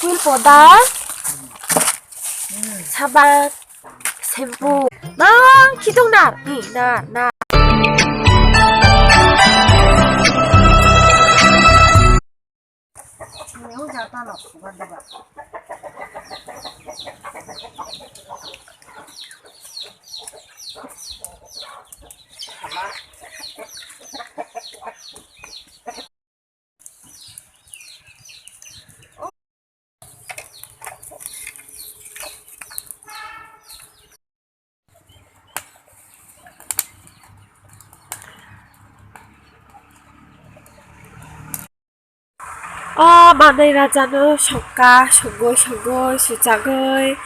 꿀보다 사반 샘플 기둥날 나 만나이 라자는 셔가 수작의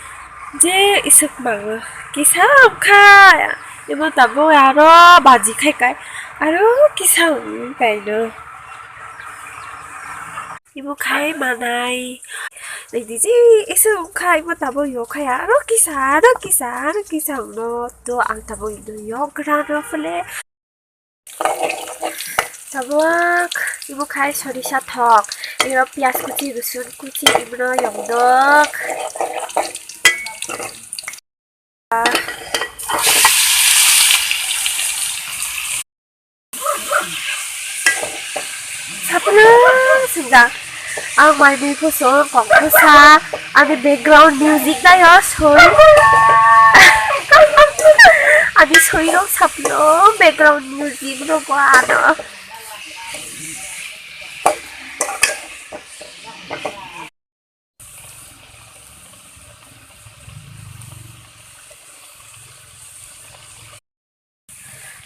제 있을망 기사람 카야 이모 따보 알아 바지 칼까 알아 기사람 배너 이모 카이 만나이 내디지 있을 카이 이모 따보 요 카야 알아 기사 너또 안 따보 요 그라노 플레 Tabak, ibu kai sorisha tok. Iro pias kuci rusun kuci ibno yongdok. Sapna sedang. Ang may puso kong pusa. Ang background music na yo soy. Ang soy no sapno background music no ko ano.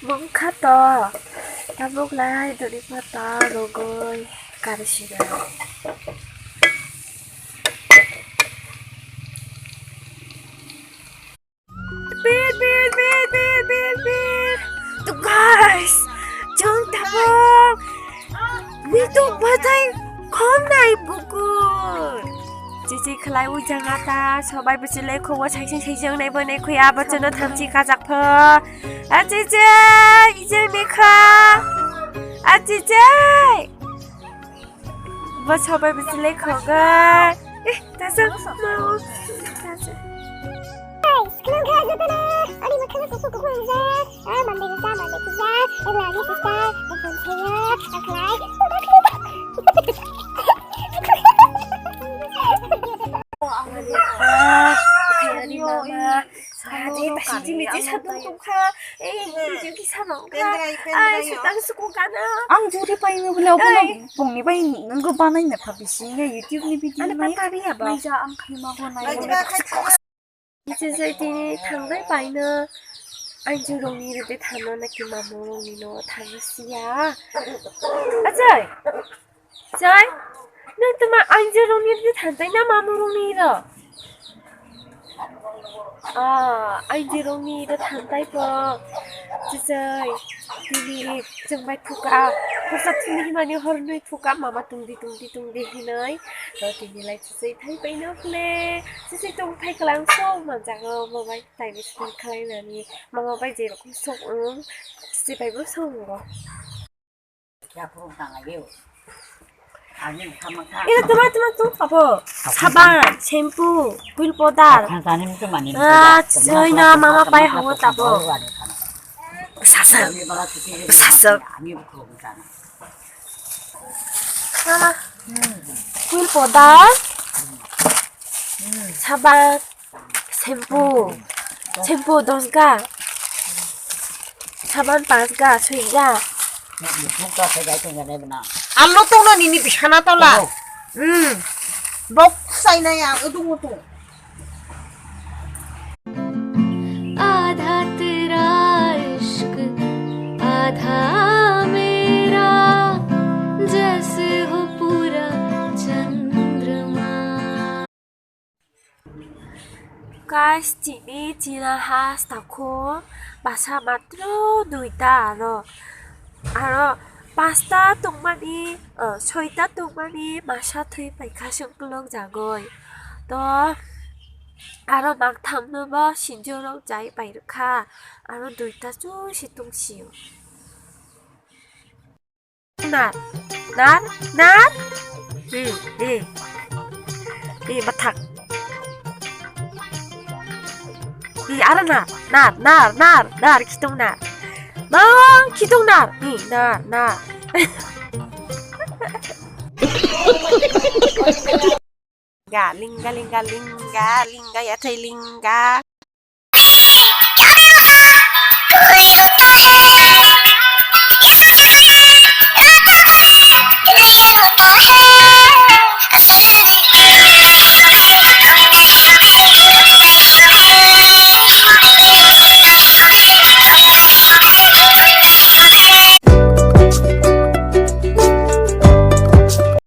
Mong kata, tabuk lai dari mata logoy karsina. Bir. Tu guys, jom tabuk. Itu batai kom nai bukur. Cici kelai ujang ata, sobai berjelek kuwa cai nai bernai kuya bercana tamci kajak per. Cici, izin meka. Cici. Buat sobai berjelek kuwa. Dasar mau. Dasar. 그럼 가져다라 아니 뭐 그거 꼭 혼자 만들자 애들아 해주자 본체야 아클라이 mama Hadi pasti mesti satu tukha jadi sama sedang suku kana ang juri pa ini boleh apa bong ni pa ini nggak banai nih publishingnya YouTube ni video ada ni patari ya bang meja ang kaya mau naik 이제 저희들이 당을 바이는 안주롱이를 타는 기마모롱이노 타르시야 아자이 자이 너트마 안주롱이를 탄다이나 마모롱이라 안주롱이를 탄다이버 자자이 디니 정말 투가 벌써 투니만이 허르누이 투가 마마 둥디 히나이 rồi thì như lại chị thấy bây nó lê chị tung thay cái láng sâu mà chẳng mà bây tại vì chị khai là ni mà bây giờ cũng sâu chị phải bước sâu rồi 이거 토마토 봐봐 사반 샴푸 꿀보다 저희나 마마 빠이 하고 따보 샀어 하나 꿀보다 사반 샴푸 도스가 사반 빠스가 수이가 알로 똥은 이니 비하나 떠라 복 사이나야 어두고도 आधा तेरा इश्क आधा मेरा जैसे हो पूरा चंद्रमा Guys, Cini Cina has taku bahasa matro duita aro pasta tungmani soita tungmani masa thui paikha sungklong jagoy to aro mak thamno ba sinjorong jai pairkha aro duita chu situng siu 날, 날, 날. 마탁. 알아 날, 기둥 날. 기둥 날. 날. 링가, 야, 제 링가. ये होता है असल